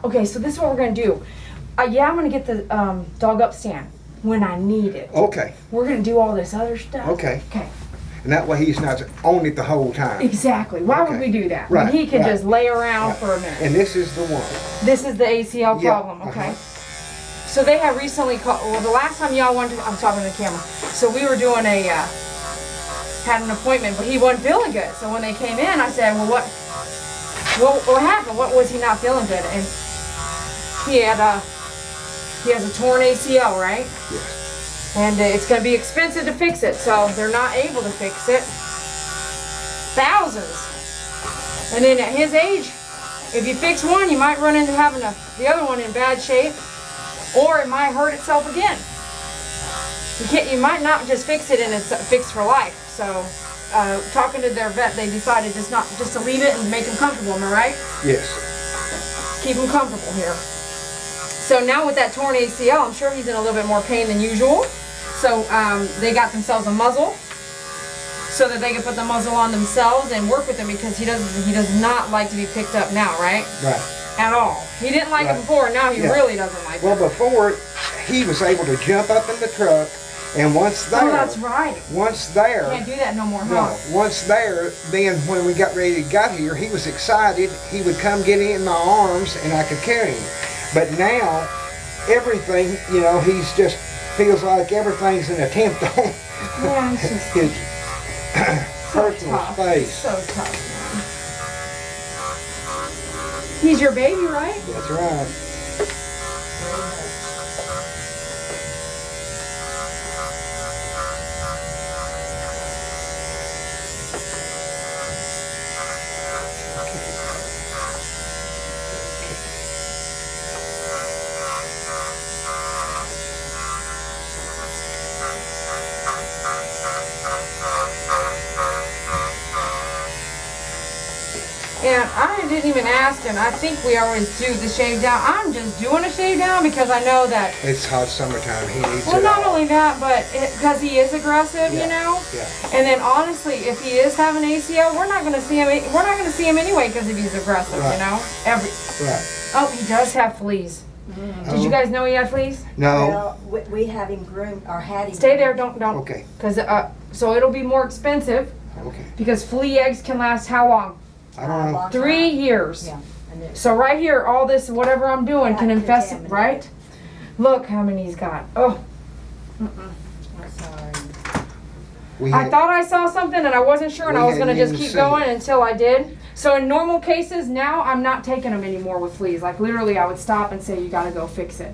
Okay, so this is what we're gonna do. Yeah, I'm gonna get the dog up stand when I need it. Okay. We're gonna do all this other stuff. Okay. Okay. And that way he's not on it the whole time. Exactly. Why would Okay. we do that? Right, When he can right. just lay around for a minute. And this is the one. This is the ACL Yeah, problem, okay? So they have recently called, well, the last time y'all wanted to, I'm talking to the camera. So we were doing had an appointment, but he wasn't feeling good. So when they came in, I said, well, what happened? What was he not feeling good? And he has a torn ACL, right? Yes. And it's going to be expensive to fix it, so they're not able to fix it. Thousands. And then at his age, if you fix one, you might run into having the other one in bad shape, or it might hurt itself again. You might not just fix it and it's fixed for life. So, talking to their vet, they decided just to leave it and make him comfortable. Am I right? Yes. Keep him comfortable here. So now with that torn ACL, I'm sure he's in a little bit more pain than usual. So they got themselves a muzzle so that they can put the muzzle on themselves and work with him, because he does not like to be picked up now, right? Right. At all. He didn't like it before, now he really doesn't like Well, it. before, he was able to jump up in the truck, and once there... Oh, that's right. Once there... Can't do that no more, huh? No, once there, then when we got ready to get here, he was excited. He would come get in my arms, and I could carry him. But now, everything, he's just feels like everything's an attempt on Yeah, it's just his so personal tough. space. So tough, man. He's your baby, right? That's right. And I didn't even ask, and I think we always do the shave down. I'm just doing a shave down because I know that. It's hot summertime. He needs Well, it not all. only that, but because he is aggressive, Yeah, you know. yeah. And then honestly, if he is having ACL, we're not going to see him. We're not going to see him anyway because if he's aggressive, Right. you know. Right. Oh, he does have fleas. Did you guys know he had fleas? No. Well, we have him groomed, or had him. Stay there. Don't. Okay. Because so it'll be more expensive Okay. because flea eggs can last how long? I don't know. 3 years. Yeah. I knew. So right here, all this, whatever I'm doing, can infest it, Contaminated. right? Look how many he's got. Oh, I'm sorry. We I had- thought I saw something and I wasn't sure, and We I was gonna hadn't just even keep seen going it. until I did. So in normal cases, now I'm not taking them anymore with fleas. Like literally, I would stop and say, you gotta go fix it.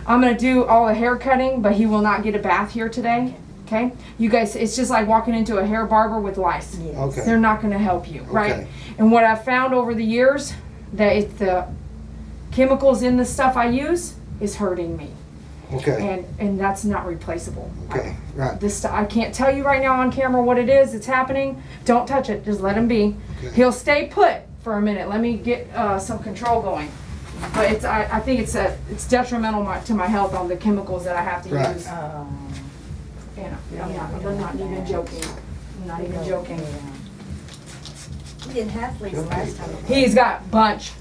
I'm gonna do all the hair cutting, but he will not get a bath here today. Okay? You guys, it's just like walking into a hair barber with lice. Yes. Okay. They're not gonna help you, right? Okay. And what I've found over the years, that it's the chemicals in the stuff I use is hurting me. Okay. And that's not replaceable. Okay. Right. This I can't tell you right now on camera what it is. It's happening. Don't touch it. Just let him be. Okay. He'll stay put for a minute. Let me get some control going. But it's I think it's detrimental to my health on the chemicals that I have to Right. use. I'm not even joking. I'm not even joking. He didn't have fleas the last time. He's got a bunch.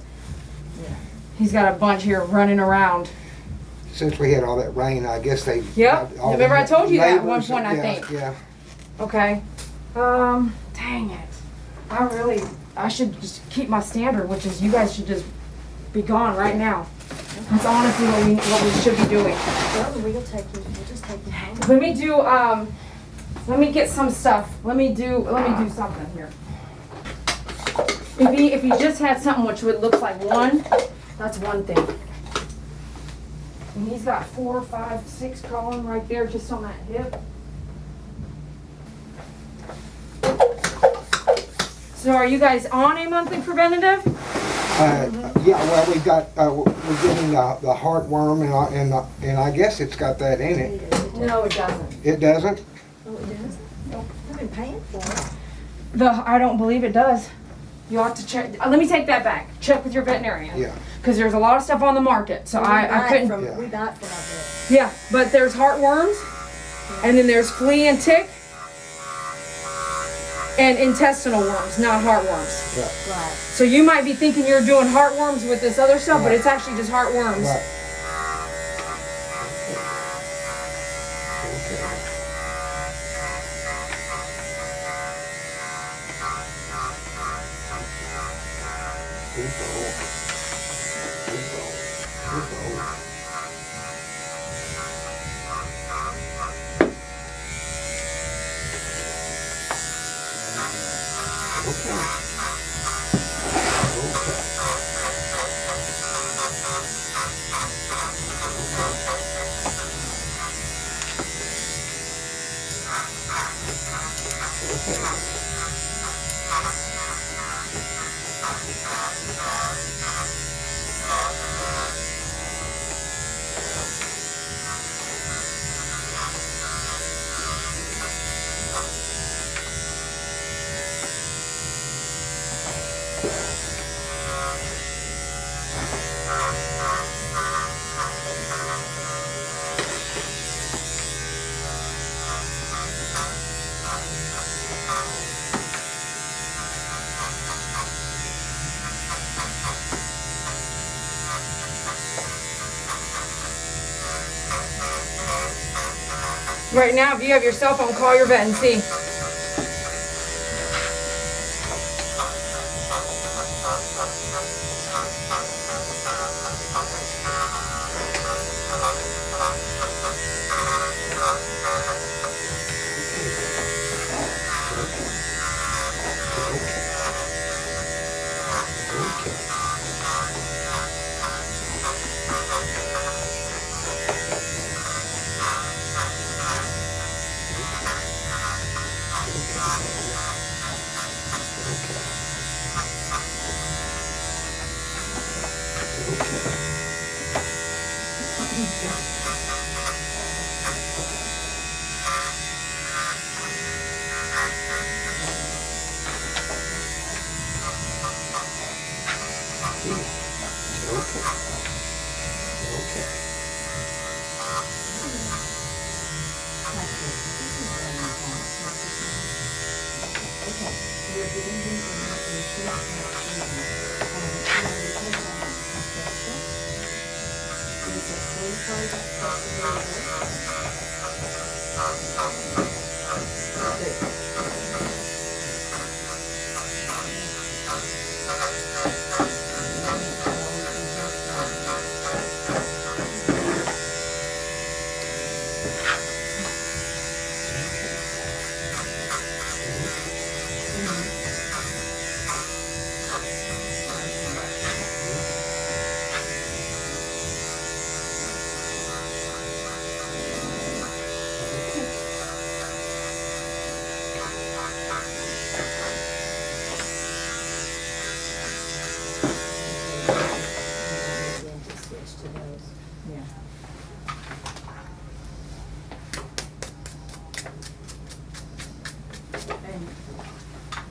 Yeah. He's got a bunch here running around. Since we had all that rain, I guess they. Yep. all Remember the I told you that at one neighbors, point, I yeah, think. Yeah. Okay. Dang it. I should just keep my standard, which is you guys should just be gone right now. That's honestly what we should be doing. Well, we'll take him. We'll just take him home. Let me do, let me get some stuff. Let me do something here. If he just had something which would look like one, that's one thing. And he's got 4, 5, 6 crawling right there just on that hip. So are you guys on a monthly preventative? Yeah. Well, we got we're getting the heartworm, and I guess it's got that in it. No, it doesn't. It doesn't. Oh, it does? I've been paying for it. I don't believe it does. You ought to check. Let me take that back. Check with your veterinarian. Yeah. Because there's a lot of stuff on the market, so I couldn't. Yeah. We buy it from our vet. Yeah, but there's heartworms, and then there's flea and tick. and intestinal worms, not heartworms. Right. Right. So you might be thinking you're doing heartworms with this other stuff, but it's actually just heartworms. Right. Right now, if you have your cell phone, call your vet and see.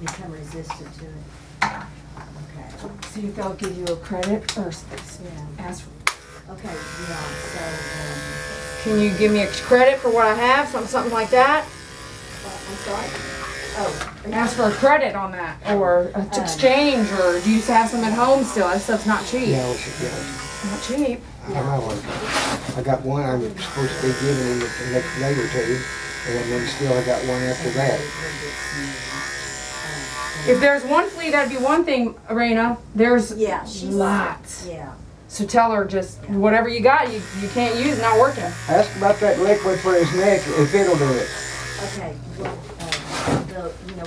Become resistant to it. Okay. See if they'll give you a credit or ask for. Okay, yeah, so, Can you give me a credit for what I have? Something like that? I'm sorry? Oh. Ask for a credit on that, or to exchange, or do you have some at home still? That stuff's not cheap. Yeah, we should get it. Not cheap. I don't know. I got one I'm supposed to be giving in the next day or two, and then still I got one after that. If there's one flea, that'd be one thing, Arena. There's Yeah, she's. lots. Yeah. So tell her just whatever you got, you can't use, not working. Ask about that liquid for his neck, if it'll do it. Okay, well,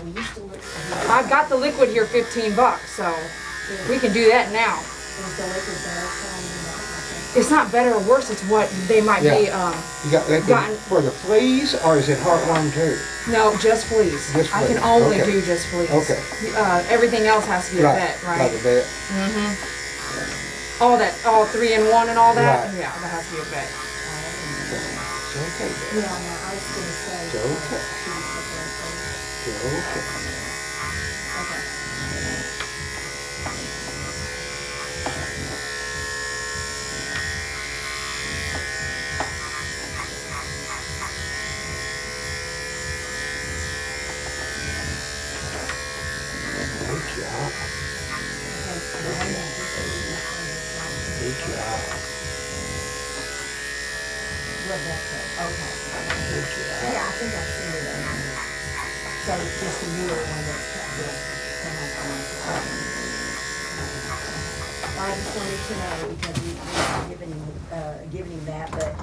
we used to look. I've got the liquid here, $15, so we can do that now. Was the liquid better? It's not better or worse, it's what they might be, You got liquid gotten- for the fleas, or is it heartworm too? no, just fleas. Just I can fleas, only okay. do just fleas. Okay. Everything else has to be a vet, Like right? a vet. All 3-in-1 and all that? Right. Yeah, that has to be a vet. It's okay, Yeah, vet. no, I was gonna say. It's okay. It's okay. Okay. Good job. Love that though. Okay. Good job. Yeah, I think I've seen it on there. So it's just a newer one that's got this. Well, I just wanted to know because we've given him that, but,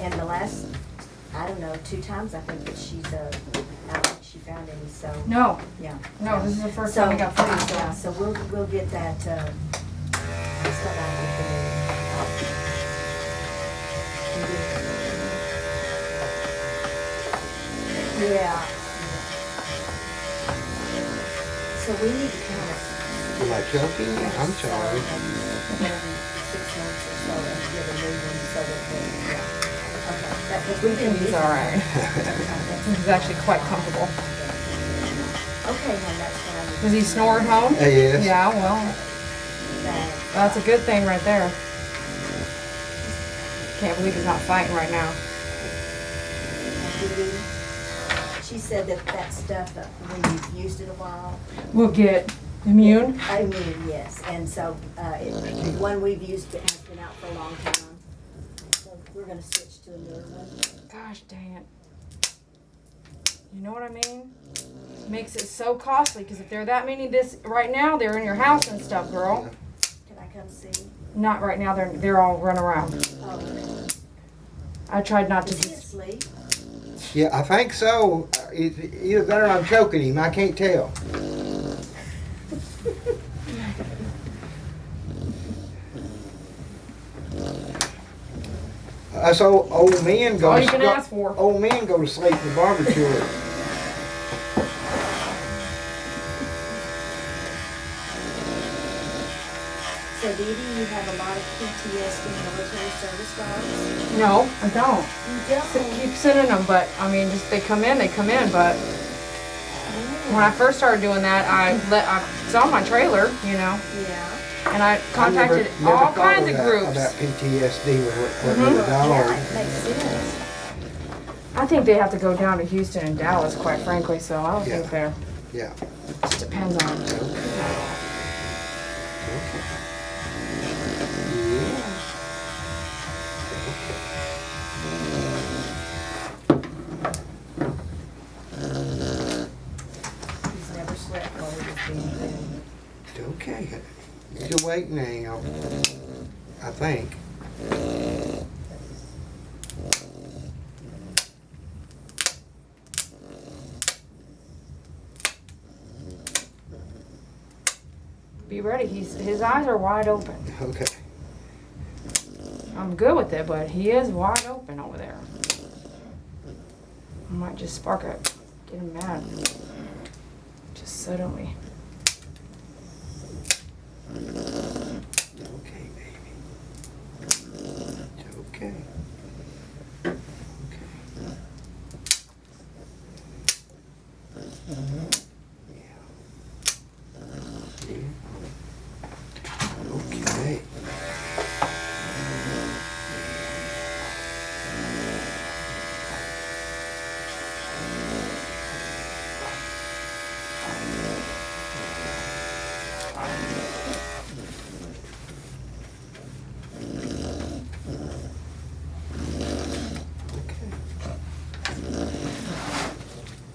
and the last, I don't know, 2 times I think that she's, I don't think she found any, so. No, Yeah. no, this is the first So, time we got fleas. So. yeah, so we'll get that, stuff out of the. Yeah. So we need to kind of. Am I joking? I'm sorry. 6 months or so and get a new one so that we, yeah. Okay, that, because we've been. He's all right. He's actually quite comfortable. Okay, then that's what I. Does he snore at home? Yes. Yeah, well, that's a good thing right there. Can't believe he's not fighting right now. She said that stuff, when you've used it a while. We'll get immune. I mean, yes, and so, the one we've used has been out for a long time. So we're gonna switch to a newer one. Gosh dang it. You know what I mean? Makes it so costly, because if there are that many this right now, they're in your house and stuff, girl. Can I come see? Not right now, they're all run around. Oh, okay. I tried not to Is he just. asleep? Yeah, I think so. Either that or I'm choking him. I can't tell. So old men go. All you can ask for. Old men go to sleep in the barbecue. So Dee Dee, you have a lot of PTSD military service dogs? No, I don't. You don't? Keep sending them, but I mean, just they come in. But when I first started doing that, I saw my trailer, you know, Yeah. and I contacted never all thought kinds of that, groups. about PTSD with Mhm. the dog. Yeah, it makes sense. I think they have to go down to Houston and Dallas, quite frankly. So I don't think Yeah. they're. Yeah. Just depends on. He's never slept while he was being groomed. It's okay. He's awake now. I think. Be ready. His eyes are wide open. Okay. I'm good with it, but he is wide open over there. I might just spark it, get him mad. Just suddenly. Okay, baby. It's okay. Okay. Yeah. Okay.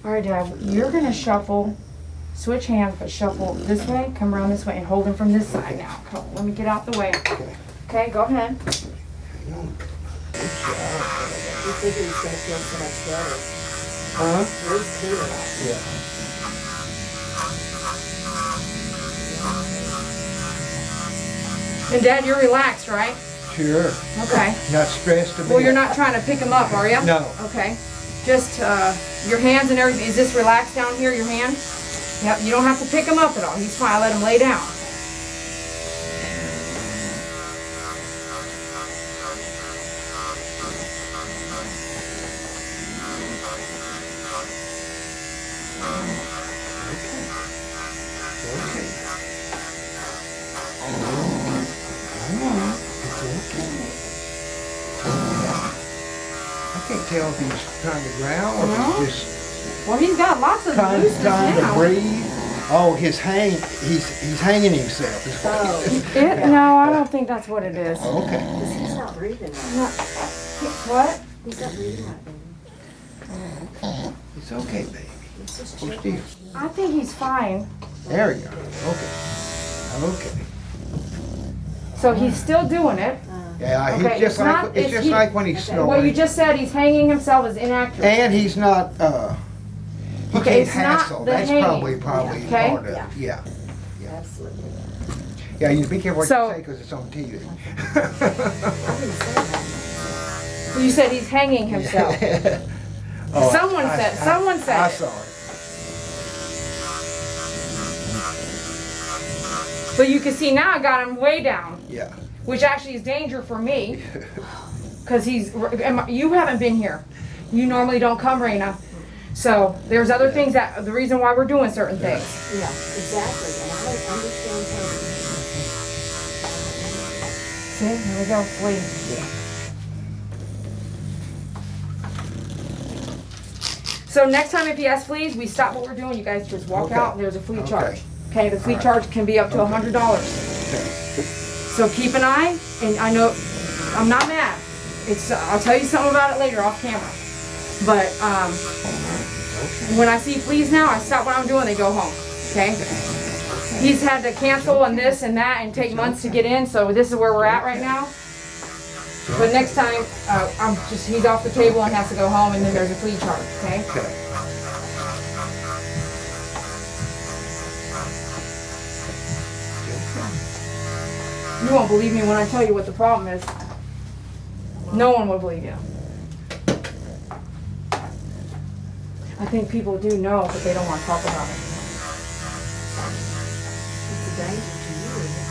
All right, Dad, you're gonna shuffle, switch hands, but shuffle this way, come around this way, and hold him from this side now. Come, let me get out the way. Okay. Okay, go ahead. Hang on. We figured he's gonna feel so much better. Huh? He's cooler. Yeah. And Dad, you're relaxed, right? Sure. Okay. Not stressed a bit. Well, you're not trying to pick him up, are you? No. Okay. Just your hands and everything. Is this relaxed down here, your hand? Yep, you don't have to pick him up at all. He's fine. Let him lay down. Okay. I can't tell if he's trying to growl or if he's just Well, he's got lots of trying looseness to now. breathe. Oh, he's hanging himself. Is what he is. No, I don't think that's what it is. Okay. Because he's not breathing right. What? He's not breathing right now. It's okay, baby. He's just Hold checking. still. I think he's fine. There we go. Okay. Okay. So he's still doing it. Yeah, he's Okay, just it's like not- it's it's just he- like when he's Okay. What you snoring. just said, he's hanging himself is inaccurate. And he's not. He Okay, can't it's not hassle. the That's hanging. probably Okay. part of it. Yeah. Yeah. Absolutely. Yeah. You be careful what So- you say because it's on TV. I didn't say that. You said he's hanging himself. Oh, Someone said I it. saw it. But you can see now I got him way down, Yeah. which actually is danger for me. Because you haven't been here. You normally don't come, Raina. So there's other things the reason why we're doing certain things. Yeah, exactly. And I understand her. See, here we go, Flea. So next time if he has fleas, we stop what we're doing. You guys just walk Okay. out and there's a flea Okay. charge. Okay, the flea charge can be up to $100. So keep an eye, and I know I'm not mad. I'll tell you something about it later off camera. But when I see fleas now, I stop what I'm doing. They go home. Okay. He's had to cancel and this and that and take months to get in. So this is where we're at right now. But next time, he's off the table and has to go home, and then there's a flea charge. Okay. Okay. You won't believe me when I tell you what the problem is. No one will believe you. I think people do know, but they don't want to talk about it. It's a danger to you. Isn't it?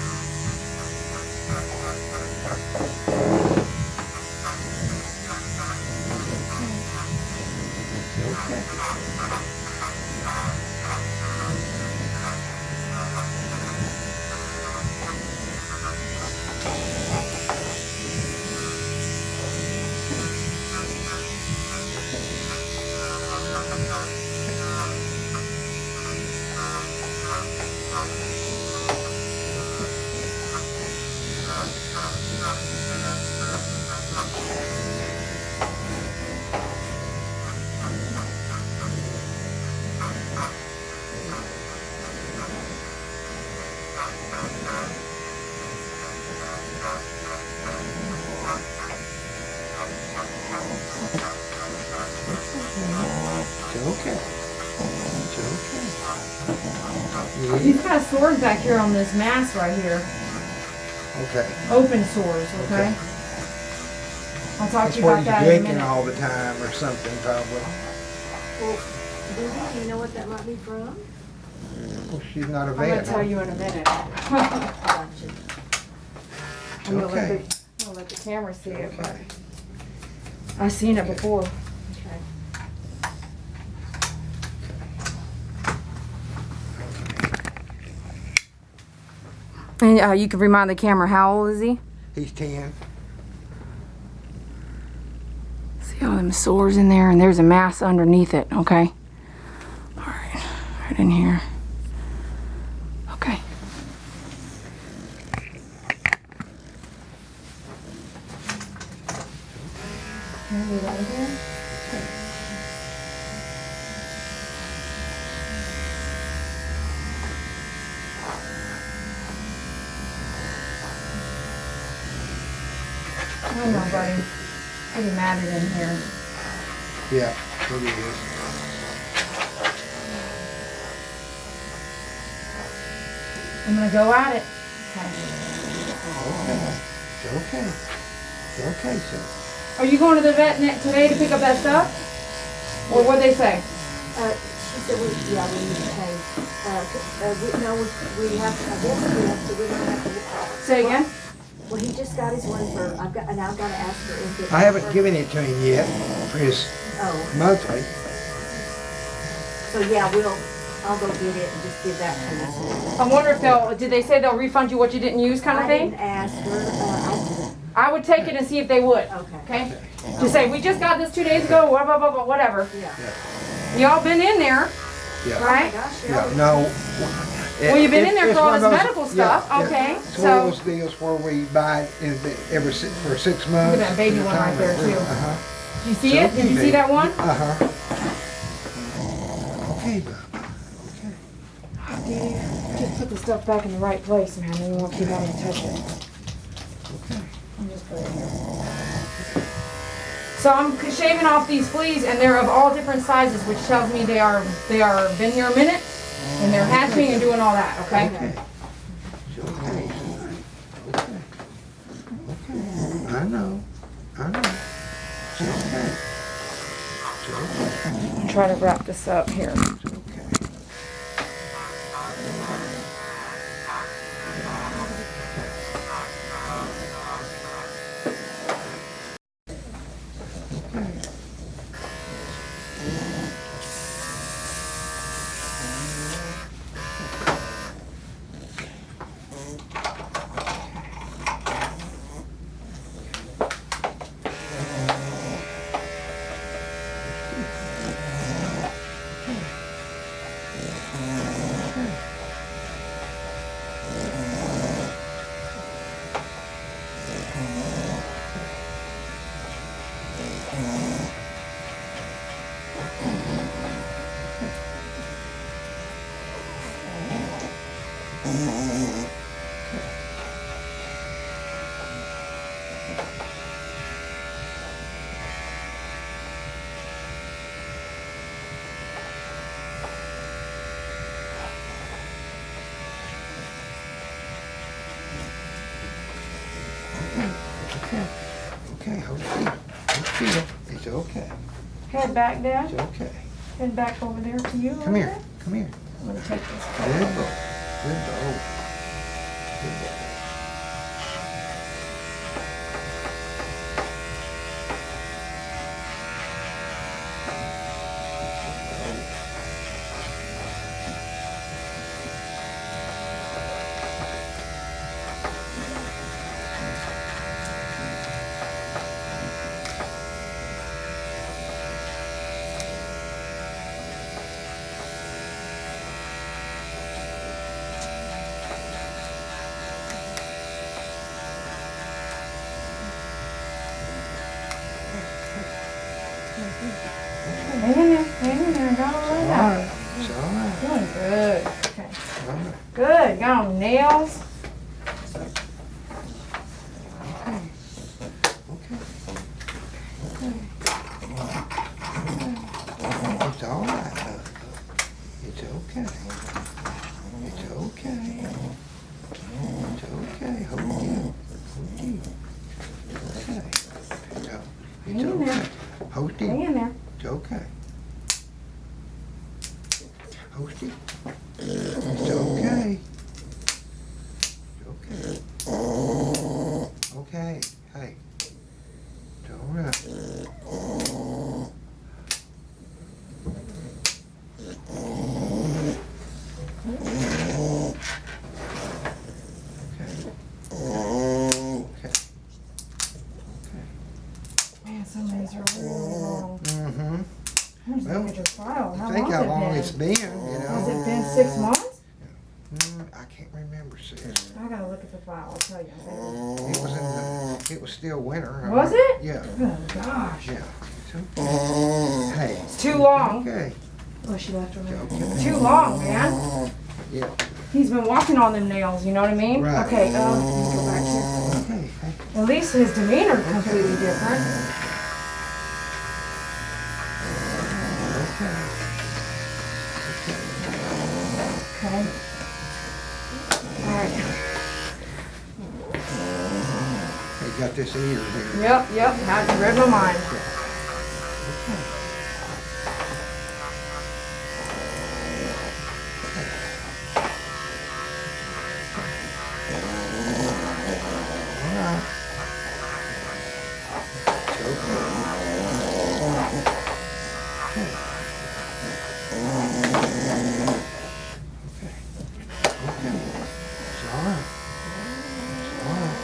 Okay. He's got sores back here on this mass right here. Okay. Open sores, okay? I'll talk That's to you what about he's that in a drinking minute. all the time or something probably. Well, Booby, do you know what that might be from? Well, she's not a I'm vet. gonna tell you in a minute. Gotcha. I'm gonna Okay. let the camera see it, but Okay. I've seen it before. Okay. And you can remind the camera, how old is he? He's 10. See all them sores in there, and there's a mass underneath it, okay? All right, right in here. Okay. Can I leave that in here? I know, buddy. Pretty matted in here. Yeah, it is. I'm gonna go at it. Okay. It's okay. It's okay, sir. Are you going to the vet today to pick up that stuff? Or what'd they say? She said, we need to pay. No, we have to, I guess we have to, we're gonna have to. Say again? Well, he just got his one for, I've got to ask for if it. I haven't given it to him yet for his Oh, monthly. so yeah, I'll go get it and just give that to you. I wonder if did they say they'll refund you what you didn't use kind of I thing? didn't ask her, I would take it and see if they would. Okay. Okay? Just say, we just got this 2 days ago, blah, blah, blah, blah, whatever. yeah. Y'all been in there. Yeah. right? Gosh, Yeah, no. Well, you've been in there It's for all one this of those- medical stuff. yeah, Okay, yeah. It's one of so those deals where we buy it every for 6 months. look at that baby one right there too. Uh-huh. Did you see it? Did you see that one? Uh-huh. Okay, bub. Just put the stuff back in the right place, man. Then you won't keep having to touch it. Okay. I'm just put it here. So I'm shaving off these fleas, and they're of all different sizes, which tells me they are been here a minute, and they're hatching and doing all that. Okay. Okay. It's okay. Okay. Okay. I know. It's okay. It's okay. I'm trying to wrap this up here. It's okay. Okay, hold still. It's okay. Head back, Dad. It's okay. Head back over there to you. Come here. Come here. I'm gonna take this. Good boy. Good boy. Good boy. Hang in there, go right out. It's all right. Doing good. Okay. All right. Good. Got 'em nails. Okay. Okay. It's all right, bub. It's okay. It's okay. It's okay. Hold you. Hold you. Okay. It's Hang in okay. there. Hold Hang you. in there. It's okay. Hold you. It's okay. It's okay. Okay. Hey. It's all right. Okay. Man, some of these are really long. Mm-hmm. Let's Well, look at your file. How Think how long has it's it been, you been? know. Has it been 6 months? I can't remember, sis. I gotta look at the file. I'll tell you. It was still winter. Was it? Yeah. Oh gosh. Yeah. It's okay. Hey. It's too long. Okay. Oh, she left her. It's It's okay. too long, man. Yeah. He's been walking on them nails. You know what I mean? Right. Okay. Let me go back here. Okay. Hey. At least his demeanor completely different. Okay. Okay. All right. They got this ear here. Yep. Had to read my mind. All right. It's okay. It's all right. It's all right.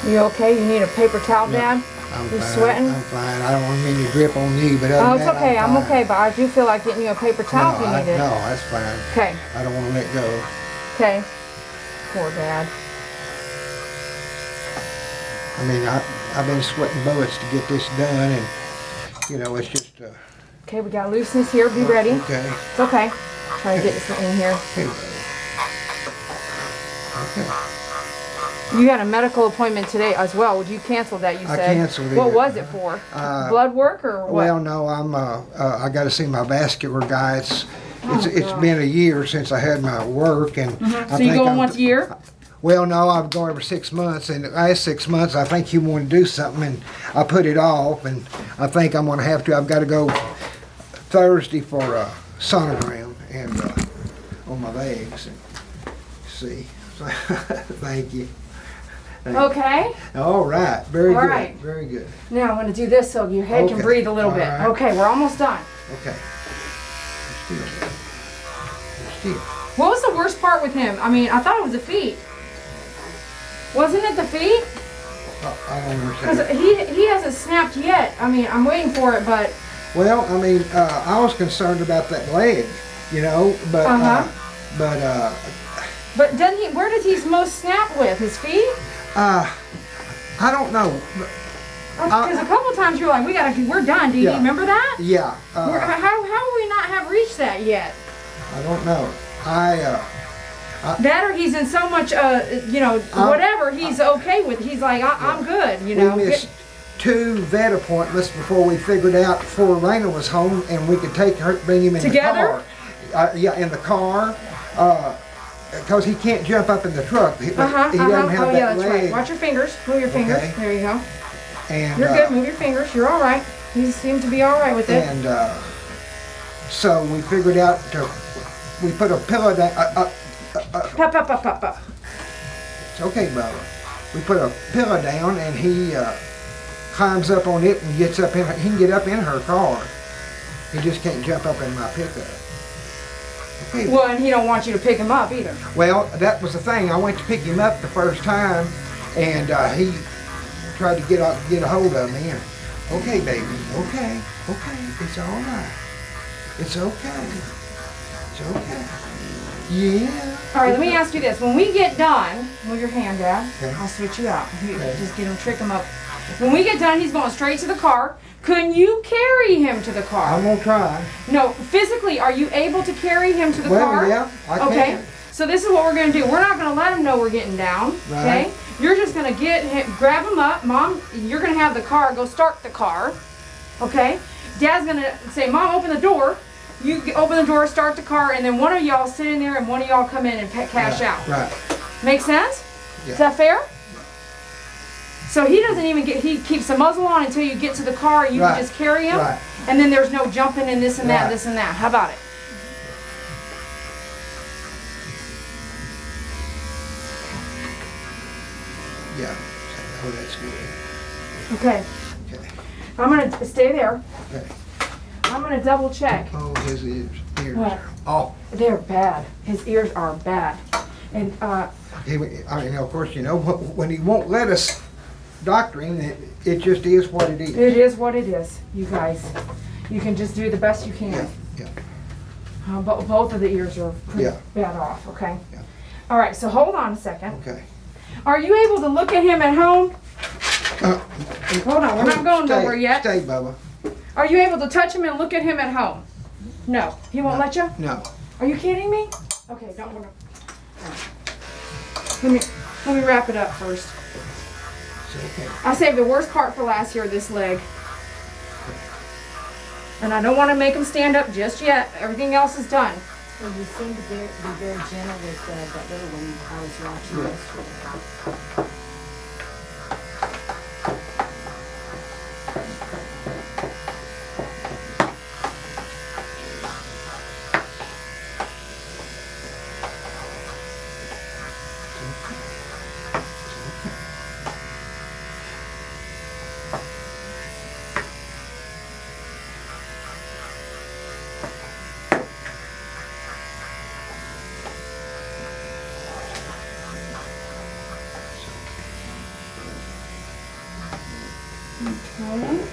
You okay? You need a paper towel, Dad? I'm You fine. sweating? I'm fine. I don't want mean to drip on you, but other Oh, than it's that, okay. I'm fine. okay, but I do feel like getting you a paper towel if you need it. No, that's fine. Okay. I don't want to let go. Okay. Poor Dad. I mean, I've been sweating bullets to get this done, and you know, it's just. Okay, we got looseness here. Be ready. Okay. It's okay. Try to get this in here. Okay. Okay. You had a medical appointment today as well. Would you cancel that? You I said. canceled it. What was it for? Blood work or what? Well, no, I got to see my vascular guy. It's gosh. been a year since I had my work, and So you going once a year? Well, no, I've gone every 6 months, and the last 6 months I think he wanted to do something, and I put it off, and I think I'm going to have to. I've got to go Thursday for a sonogram and on my legs. And see, thank you. Okay. All right, very All good, right. very good. Now I'm going to do this so your head can Okay. breathe a little All bit. right. Okay, we're almost done. Okay. Still. What was the worst part with him? I mean, I thought it was the feet. Wasn't it the feet? I don't Because understand. he hasn't snapped yet. I mean, I'm waiting for it, but Well, I mean, I was concerned about that leg, you know, but but doesn't he? Where does he most snap with? His feet? I don't know. Because a couple times you're like, we're done. Do you Yeah. remember that? Yeah, How will we not have reached that yet? I don't know. That or he's in so much, whatever he's okay with. He's like, I'm good, you know. We missed 2 vet appointments before we figured out before Raina was home and we could bring him in Together? the car. In the car. Because he can't jump up in the truck. He doesn't have Oh, that yeah, that's leg. right. Watch your fingers. Move your fingers. Okay. There you go. And, You're good. Move your fingers. You're all right. You seem to be all right with it. And so we figured out we put a pillow down. Pop. It's okay, Bubba. We put a pillow down and he climbs up on it and gets up in. He can get up in her car. He just can't jump up in my pickup. Okay. Well, and he don't want you to pick him up either. Well, that was the thing. I went to pick him up the first time, and he tried to get a hold of me. And, okay, baby. Okay. It's all right. It's okay. It's okay. Yeah. All right, let me ask you this. When we get done, move your hand, Dad. Okay. I'll switch you out. Okay. Just get him, trick him up. When we get done, he's going straight to the car. Can you carry him to the car? I'm gonna try. No, physically, are you able to carry him to the car? Well, yeah, I can. Okay. So this is what we're gonna do. We're not gonna let him know we're getting down. Right. Okay. You're just gonna grab him up, Mom. You're gonna have the car go start the car. Okay. Dad's gonna say, Mom, open the door. You open the door, start the car, and then one of y'all sit in there and one of y'all come in and cash out. Right. Make sense? Yeah. Is that fair? So he doesn't even he keeps the muzzle on until you get to the car and you Right. can just carry him. Right. And then there's no jumping and this and that, Right. this and that. How about it? Yeah. Oh, that's good. Okay. Okay. I'm gonna stay there. Okay. I'm gonna double check. Oh, his ears. What? Oh. They're bad. His ears are bad. And I mean, of course, you know, when he won't let us doctor him, it just is what it is. it is what it is, you guys. You can just do the best you can. Yeah. But both of the ears are pretty Yeah. bad off, okay? Yeah. All right, so hold on a second. Okay. Are you able to look at him at home? Hold on, we're not going nowhere yet. Stay, Bubba. Are you able to touch him and look at him at home? No. He won't let you? No. Are you kidding me? Okay, don't worry. Let me wrap it up first. It's okay. I saved the worst part for last here, this leg. And I don't want to make him stand up just yet. Everything else is done. Well, you seem to be very gentle with that little one I was watching yesterday. Okay.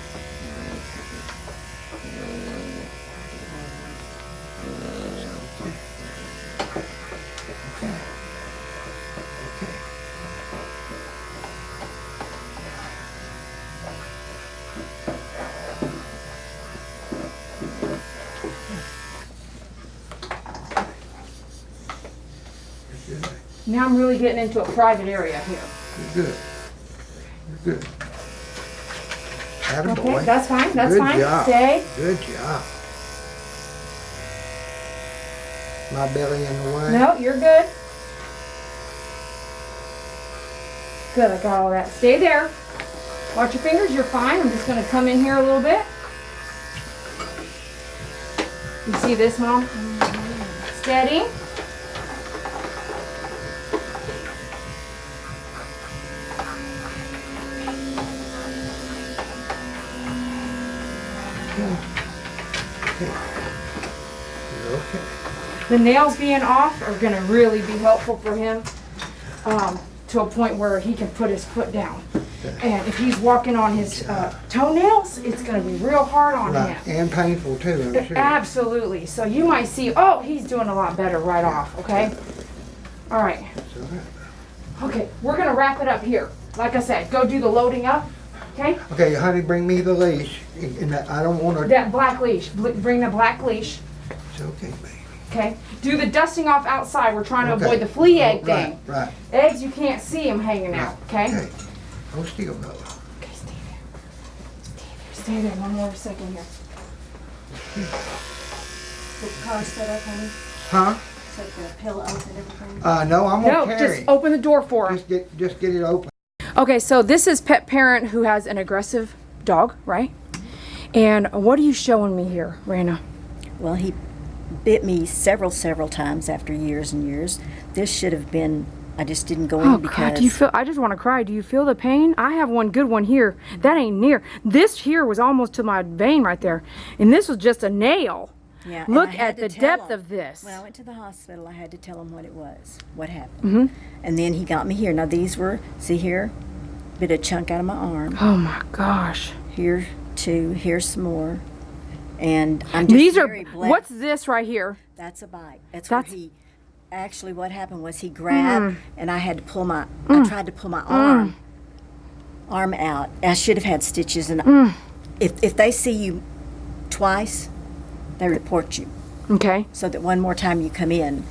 Now I'm really getting into a private area here. You're good. You're good. Attaboy. Okay, that's fine. That's Good fine. job. Stay. Good job. My belly in the way. No, you're good. Good, I got all that. Stay there. Watch your fingers, you're fine. I'm just gonna come in here a little bit. You see this, Mom? Steady. You're okay. The nails being off are gonna really be helpful for him to a point where he can put his foot down. And if he's walking on his toenails, it's gonna be real hard on Right. him. And painful too, I'm sure. Absolutely. So you might see, oh, he's doing a lot better right off, okay? All right. It's all right. Okay, we're gonna wrap it up here. Like I said, go do the loading up, okay? Okay, honey, bring me the leash. And I don't want to. That black leash, bring the black leash, It's okay, baby. okay? Do the dusting off outside. We're trying to Okay. avoid the flea egg Right, thing. right. Eggs, you can't see them hanging out, okay? Okay. Hold still, Bella. Okay, stay there. Stay there one more second here. The car set up, honey? Huh? Set the pillows and everything? No, I'm gonna No, carry. just open the door for him. Just get it open. Okay, so this is pet parent who has an aggressive dog, right? And what are you showing me here, Raina? Well, he bit me several times after years and years. This should have been, I just didn't go in Oh because... God, do you feel, I just want to cry. Do you feel the pain? I have one good one here. That ain't near. This here was almost to my vein right there. And this was just a nail. Yeah, and Look I had at to the tell depth him. of this. When I went to the hospital, I had to tell him what it was, what happened. Mm-hmm. And then he got me here. Now these were, see here, bit of chunk out of my arm. Oh my gosh. Here two, here's some more. And I'm just These are, very blessed. what's this right here? That's a bite. That's That's- where he, actually what happened was he grabbed and I had to pull my, I tried to pull my arm out. I should have had stitches and if they see you twice, they report you. Okay. So that one more time you come in.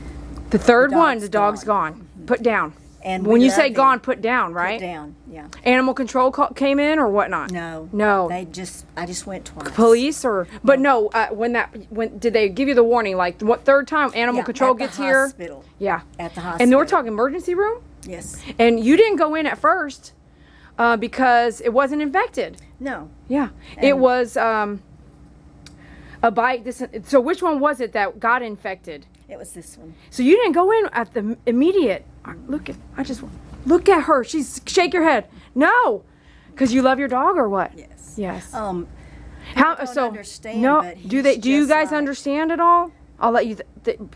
The third The one, dog's the dog's gone. gone. Put down. And When we you love say him. gone, put down, right? Put down, yeah. Animal control came in or whatnot? No. No. I just went twice. Police or, but no, when did they give you the warning? Like what third time animal Yeah, control at the gets here? hospital. Yeah. At the hospital. And we're talking emergency room? Yes. And you didn't go in at first because it wasn't infected. No. Yeah. It was a bite. So which one was it that got infected? It was this one. So you didn't go in at the immediate. Look at her. Shake your head. No. Because you love your dog or what? Yes. Yes. How don't So understand, no, but do he's you just guys like- understand at all? I'll let you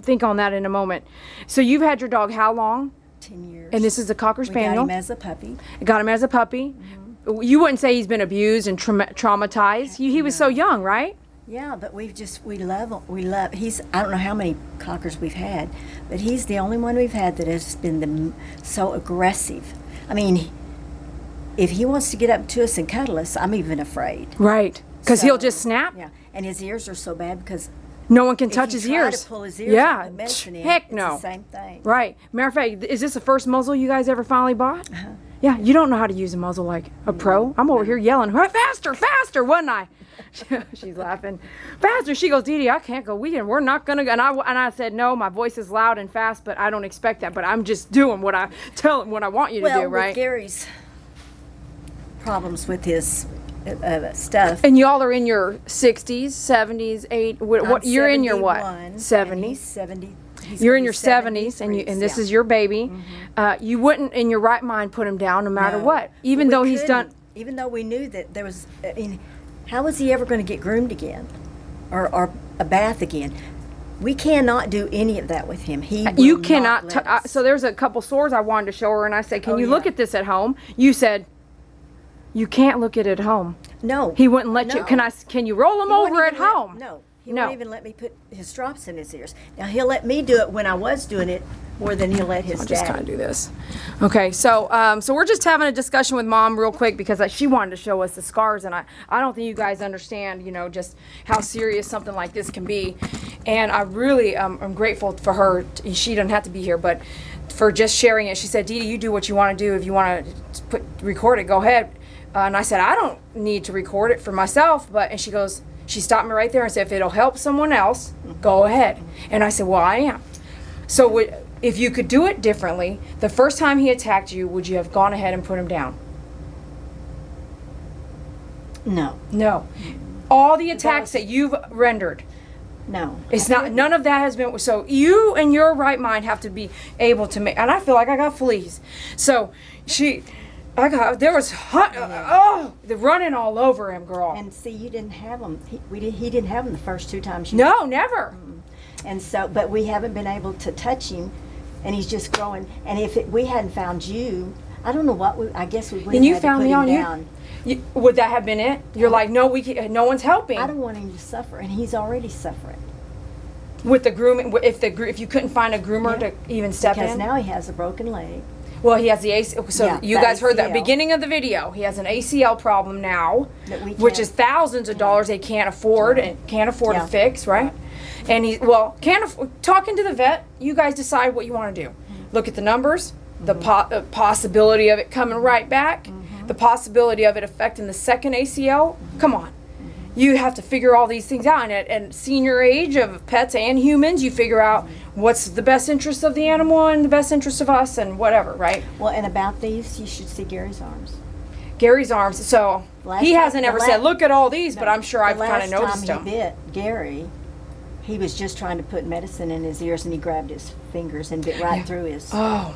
think on that in a moment. So you've had your dog how long? 10 years. And this is a Cocker We Spaniel. got him as a puppy. Got him as a puppy. You wouldn't say he's been abused and traumatized. He was so young, right? Yeah, but we love him. He's, I don't know how many Cockers we've had, but he's the only one we've had that has been so aggressive. I mean, if he wants to get up to us and cuddle us, I'm even afraid. Right. Because So, he'll just snap. Yeah, and his ears are so bad because No one can if touch you his try ears. to pull his ears Yeah. out with medicine in, Heck it's no. the same thing. Right. Matter of fact, is this the first muzzle you guys ever finally bought? Yeah, you don't know how to use a muzzle like a pro. I'm over here yelling, faster, faster, wasn't I? She's laughing. Faster. She goes, Dee Dee, I can't go. We're not going to go. And I said, no, my voice is loud and fast, but I don't expect that. But I'm just doing what I tell him what I want you to do, right? With Gary's problems with his stuff. And y'all are in your 60s, 70s, 8. What I'm you're in your what? 71, and 70s. He's 70. You're in your 70s, and this is your baby. Mm-hmm. You wouldn't, in your right mind, put him down no matter what, even We though he's done. couldn't, even though we knew that there was, I mean, how was he ever going to get groomed again, or a bath again? We cannot do any of that with him. He will You not cannot. let us. So there's a couple sores I wanted to show her, and I said, "Can Oh, you look yeah. at this at home?" You said, You can't look at it at home. No. He wouldn't let you. No. Can you roll him He won't over at even let- home? No. He No. won't even let me put his drops in his ears. Now, he'll let me do it when I was doing it more than he'll let his I'll just dad. kind of do this. Okay, so so we're just having a discussion with Mom real quick because she wanted to show us the scars, and I don't think you guys understand, you know, just how serious something like this can be. And I really I'm grateful for her. She doesn't have to be here, but for just sharing it. She said, "Dee Dee, you do what you want to do. If you want to record it, go ahead." And I said, "I don't need to record it for myself," and she goes. She stopped me right there and said, "If it'll help someone else, go ahead." And I said, "Well, I am." So if you could do it differently, the first time he attacked you, would you have gone ahead and put him down? No. No. All the attacks that you've rendered, No. it's not. None of that has been. So you, in your right mind, have to be able to make. And I feel like I got fleas. So there was they're running all over him, girl. And see, you didn't have him. He didn't have him the first 2 times. No, never. And so, but we haven't been able to touch him, and he's just growing. And if we hadn't found you, I don't know what I guess we would. And you have found to put me him on down. you. Would that have been it? You're like, no, no one's helping. I don't want him to suffer, and he's already suffering. With the grooming, if you couldn't find a groomer to even step Because in. now he has a broken leg. Well, he has the ACL. So Yeah, you the guys heard the ACL. beginning of the video. He has an ACL problem now, That we which can't- is thousands of dollars they can't afford and can't afford to Yeah. fix, right? And talking to the vet, you guys decide what you want to do. Look at the numbers, the possibility of it coming right back, the possibility of it affecting the second ACL. Come on. You have to figure all these things out. And at senior age of pets and humans, you figure out what's the best interest of the animal and the best interest of us and whatever, right? Well, and about these, you should see Gary's arms. Gary's arms. So he hasn't ever said, "Look at all these," but I'm sure I've kind of noticed The last them. time he bit Gary, he was just trying to put medicine in his ears, and he grabbed his fingers and bit right through his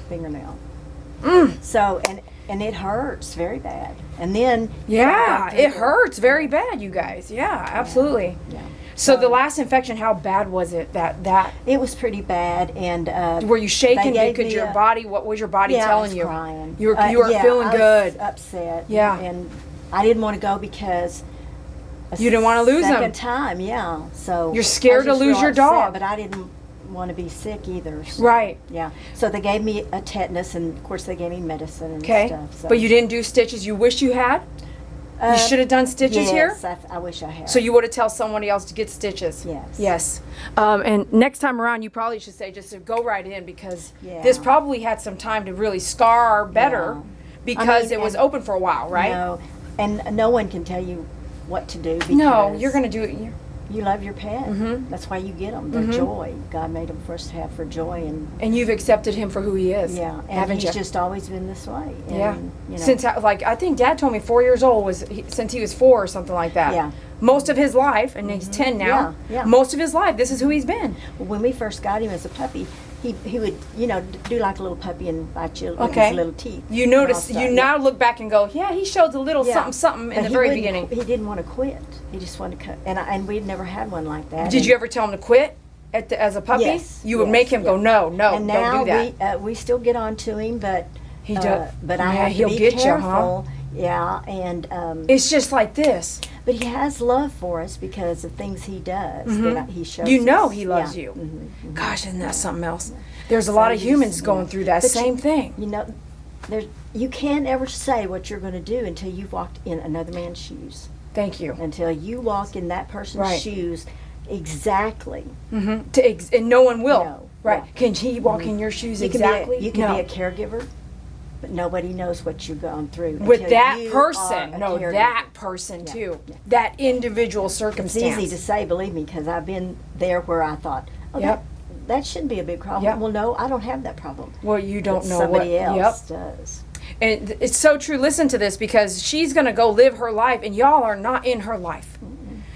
fingernail. So and it hurts very bad. And then Yeah, it hurts very bad, you guys. Yeah, absolutely. Yeah. So the last infection, how bad was it? That It was pretty bad, and were you shaking? they gave Could me your a- body? What was your body yeah, I telling was you? crying. You were Yeah, feeling I was good. upset. Yeah. And I didn't want to go because You didn't wanna lose him. Second time, yeah. So You're scared I was to just lose real your upset, dog. but I didn't want to be sick either. So, Right. Yeah. So they gave me a tetanus, and of course they gave me medicine and Okay. stuff. So. But you didn't do stitches. You wish you had. You should have done stitches here. Yes, I wish I had. So you would have tell somebody else to get stitches. Yes. Yes. And next time around, you probably should say just to go right in because Yeah. this probably had some time to really scar better Yeah. because I mean, it was and- open for a while, right? No, and no one can tell you what to do because No, you're gonna do it. you love your pet. Mhm. That's why you get them. They're joy. God made them for us to have for joy, and And you've accepted him for who he is. yeah, and haven't he's you? just always been this way. And, Yeah. you know, Since I think Dad told me 4 years old since he was 4 or something like that. Yeah. Most of his life, and he's 10 now. Yeah, yeah. Most of his life, this is who he's been. when we first got him as a puppy, he would do like a little puppy and bite you with Okay. his little teeth. You and all notice, stuff. you now look back and go, yeah, he showed a little Yeah. something in But the he very wouldn't- beginning. He didn't want to quit. He just wanted to cut, and we'd never had one like that. Did you ever tell him to quit as a puppy? Yes, You would yes, make him go, yeah. no, And don't now do that. we still get on to him, but He does. But I Yeah, have to he'll be get you, huh? careful. Yeah, and It's just like this. but he has love for us because of things he does that he shows. You know us. he loves Yeah. you. Mhm. Gosh, isn't that something else? There's a lot of So humans he's- going yeah. through that But same thing. You know, you can't ever say what you're going to do until you've walked in another man's shoes. Thank you. Until you walk in that person's Right. shoes exactly. And no one will. No, Right. yeah. Can he walk in your shoes You can exactly? you can No. be a caregiver, but nobody knows what you've gone through. With until that you person. are a No, caregiver. that person Yeah, too. yeah. That individual It's circumstance. easy to say, believe me, because I've been there where I thought, oh, Yep. that shouldn't be a big problem. Yep. Well, no, I don't have that problem. Well, you don't But know somebody what. else does. And it's so true. Listen to this because she's going to go live her life and y'all are not in her life.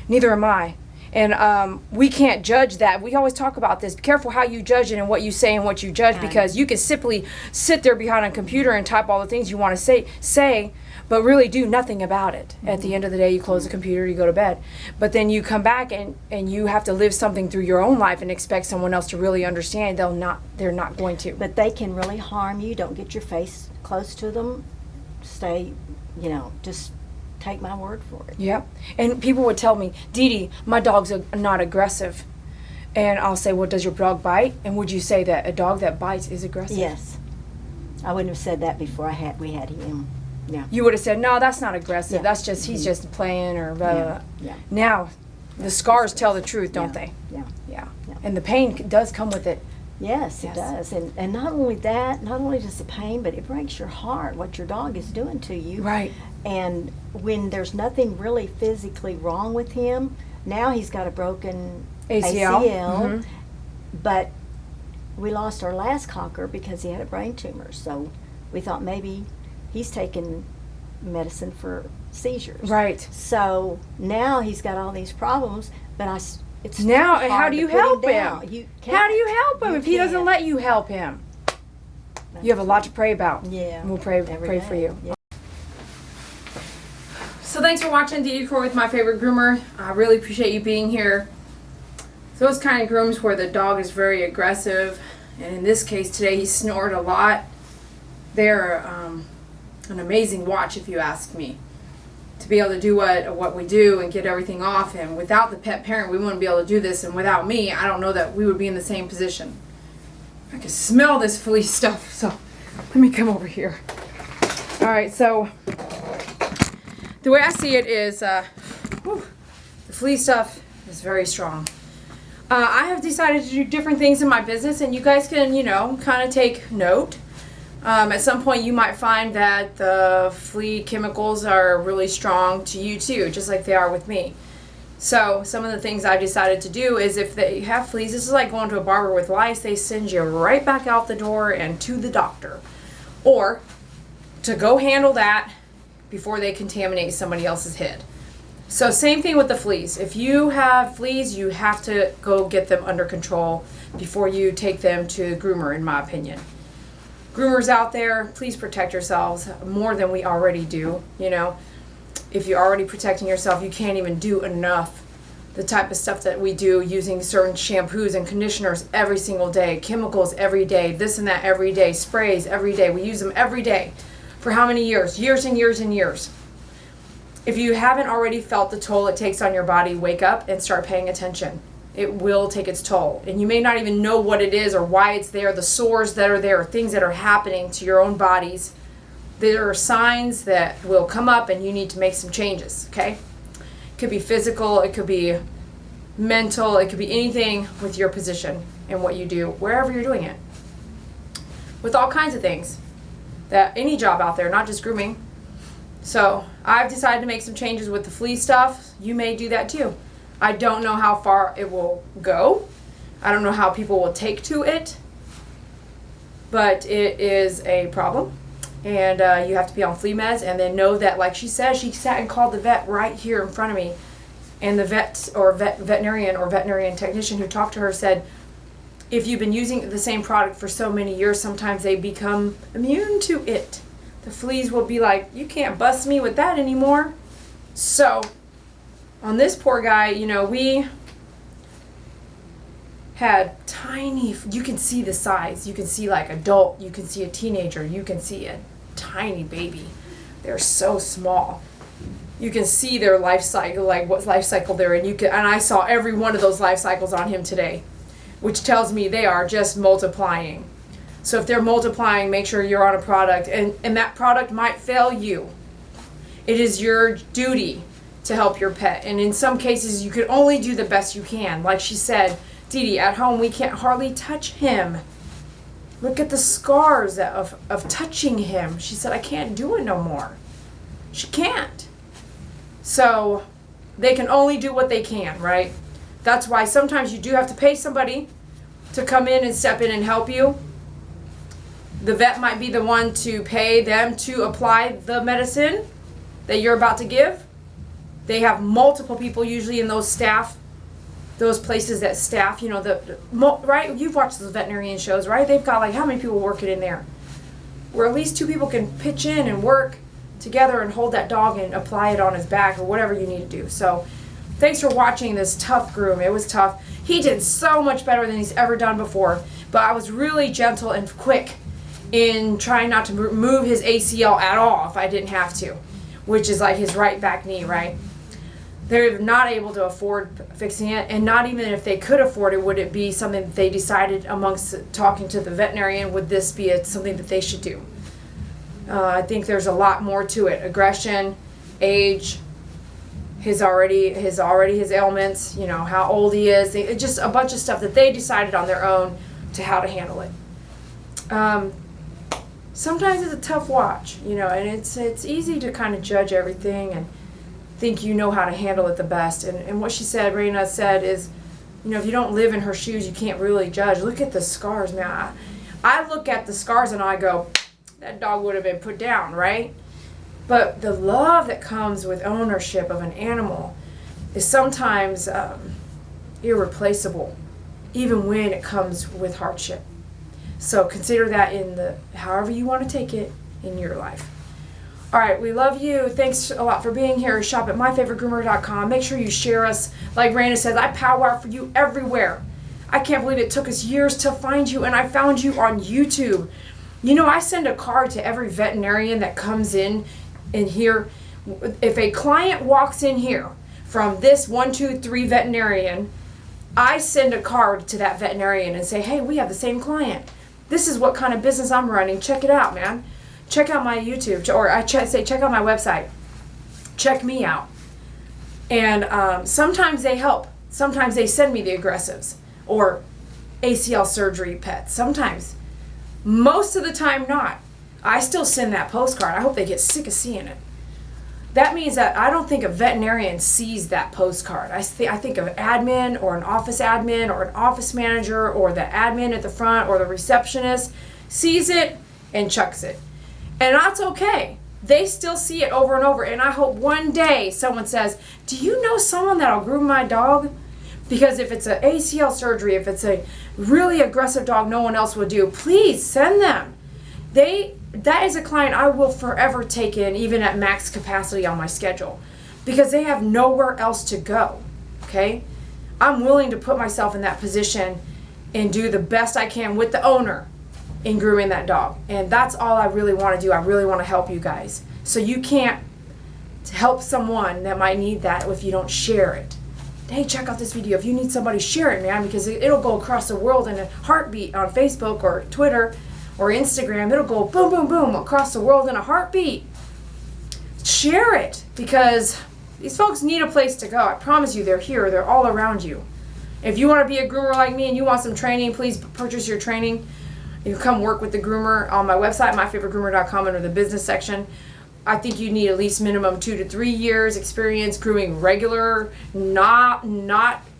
Neither am I. And we can't judge that. We always talk about this. Be careful how you judge it and what you say and what you judge because you can simply sit there behind a computer and type all the things you want to say, but really do nothing about it. At the end of the day, you close the computer, you go to bed. But then you come back and you have to live something through your own life and expect someone else to really understand. They're not going to. But they can really harm you. Don't get your face close to them. Stay just take my word for it. Yep. And people would tell me, Dee Dee, my dog's not aggressive. And I'll say, well, does your dog bite? And would you say that a dog that bites is aggressive? Yes. I wouldn't have said that before we had him. Yeah. You would have said, no, that's not aggressive. Yeah. That's just, he's just playing or blah, blah, blah. Yeah. Now, the scars tell the truth, don't they? Yeah. Yeah. Yeah. And the pain does come with it. Yes, it Yes. does. And not only that, not only does the pain, but it breaks your heart what your dog is doing to you. Right. And when there's nothing really physically wrong with him, now he's got a broken ACL. ACL. But we lost our last cocker because he had a brain tumor. So we thought maybe he's taking medicine for seizures. Right. So now he's got all these problems, but it's Now, and how hard do to you put help down. him? You How do you can't. help him You if he doesn't can't. let you help him? You have a lot to pray about. Yeah. And we'll pray every for day. you. Yeah. So thanks for watching Dee Dee Core with My Favorite Groomer. I really appreciate you being here. Those kind of grooms where the dog is very aggressive, and in this case today he snored a lot, they're an amazing watch if you ask me. To be able to do what we do and get everything off him. Without the pet parent we wouldn't be able to do this, and without me I don't know that we would be in the same position. I can smell this flea stuff, so let me come over here. Alright, so the way I see it is the flea stuff is very strong. I have decided to do different things in my business, and you guys can, kind of take note. At some point you might find that the flea chemicals are really strong to you too, just like they are with me. So some of the things I've decided to do is if they have fleas, this is like going to a barber with lice, they send you right back out the door and to the doctor. Or to go handle that before they contaminate somebody else's head. So same thing with the fleas. If you have fleas, you have to go get them under control before you take them to the groomer, in my opinion. Groomers out there, please protect yourselves more than we already do. If you're already protecting yourself, you can't even do enough. The type of stuff that we do using certain shampoos and conditioners every single day, chemicals every day, this and that every day, sprays every day. We use them every day. For how many years? Years and years and years. If you haven't already felt the toll it takes on your body, wake up and start paying attention. It will take its toll. And you may not even know what it is or why it's there, the sores that are there, things that are happening to your own bodies. There are signs that will come up and you need to make some changes, okay? It could be physical, it could be mental, it could be anything with your position and what you do, wherever you're doing it. With all kinds of things. That any job out there, not just grooming. So I've decided to make some changes with the flea stuff. You may do that too. I don't know how far it will go. I don't know how people will take to it. But it is a problem. And you have to be on flea meds. And then know that, like she said, she sat and called the vet right here in front of me. And the veterinarian technician who talked to her said, if you've been using the same product for so many years, sometimes they become immune to it. The fleas will be like, you can't bust me with that anymore. So, on this poor guy, we had tiny, you can see the size. You can see like adult, you can see a teenager, you can see a tiny baby. They're so small. You can see their life cycle, like what life cycle they're in. And I saw every one of those life cycles on him today, which tells me they are just multiplying. So if they're multiplying, make sure you're on a product, and that product might fail you. It is your duty to help your pet, and in some cases you can only do the best you can. Like she said, Dee Dee, at home we can't hardly touch him. Look at the scars of touching him. She said, I can't do it no more. She can't. So they can only do what they can, right? That's why sometimes you do have to pay somebody to come in and step in and help you. The vet might be the one to pay them to apply the medicine that you're about to give. They have multiple people usually in those places that staff, right? You've watched those veterinarian shows, right? They've got like how many people working in there? Where at least 2 people can pitch in and work together and hold that dog and apply it on his back or whatever you need to do. So thanks for watching this tough groom. It was tough. He did so much better than he's ever done before, but I was really gentle and quick in trying not to remove his ACL at all if I didn't have to. which is like his right back knee, right? They're not able to afford fixing it, and not even if they could afford it, would it be something that they decided amongst talking to the veterinarian, would this be something that they should do? I think there's a lot more to it. Aggression, age, his ailments, you know, how old he is, just a bunch of stuff that they decided on their own to how to handle it. Sometimes it's a tough watch, you know, and it's easy to kind of judge everything and think you know how to handle it the best. And what she said, Raina said, is, you know, if you don't live in her shoes, you can't really judge. Look at the scars, man. I look at the scars and I go, that dog would have been put down, right? But the love that comes with ownership of an animal is sometimes irreplaceable, even when it comes with hardship. So consider that in however you want to take it in your life. All right, we love you. Thanks a lot for being here. Shop at myfavoritegroomer.com. Make sure you share us. Like Raina says, I powwow for you everywhere. I can't believe it took us years to find you, and I found you on YouTube. You know, I send a card to every veterinarian that comes in here. If a client walks in here from this 123 veterinarian, I send a card to that veterinarian and say, hey, we have the same client. This is what kind of business I'm running. Check it out, man. Check out my YouTube, or I say check out my website. Check me out. And sometimes they help. Sometimes they send me the aggressives or ACL surgery pets. Sometimes. Most of the time not. I still send that postcard. I hope they get sick of seeing it. That means that I don't think a veterinarian sees that postcard. I think of admin or an office admin or an office manager or the admin at the front or the receptionist sees it and chucks it. And that's okay. They still see it over and over. And I hope one day someone says, do you know someone that'll groom my dog? Because if it's an ACL surgery, if it's a really aggressive dog no one else would do, please send them. That is a client I will forever take in, even at max capacity on my schedule, because they have nowhere else to go, okay? I'm willing to put myself in that position and do the best I can with the owner in grooming that dog. And that's all I really want to do. I really want to help you guys. So you can't help someone that might need that if you don't share it. Hey, check out this video. If you need somebody, share it, man, because it'll go across the world in a heartbeat on Facebook or Twitter or Instagram. It'll go boom, boom, boom across the world in a heartbeat. Share it, because these folks need a place to go. I promise you, they're here. They're all around you. If you want to be a groomer like me and you want some training, please purchase your training. You can come work with the groomer on my website, myfavoritegroomer.com, under the business section. I think you need at least minimum 2 to 3 years experience grooming regular, not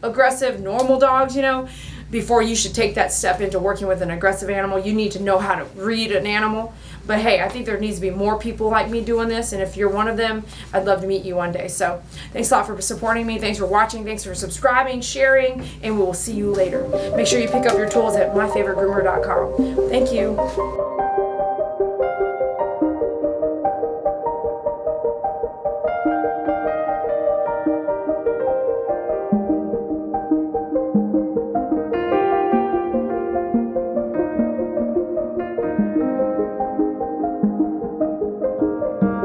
aggressive, normal dogs, you know, before you should take that step into working with an aggressive animal. You need to know how to read an animal. But hey, I think there needs to be more people like me doing this, and if you're one of them, I'd love to meet you one day. So thanks a lot for supporting me. Thanks for watching. Thanks for subscribing, sharing, and we will see you later. Make sure you pick up your tools at myfavoritegroomer.com. Thank you.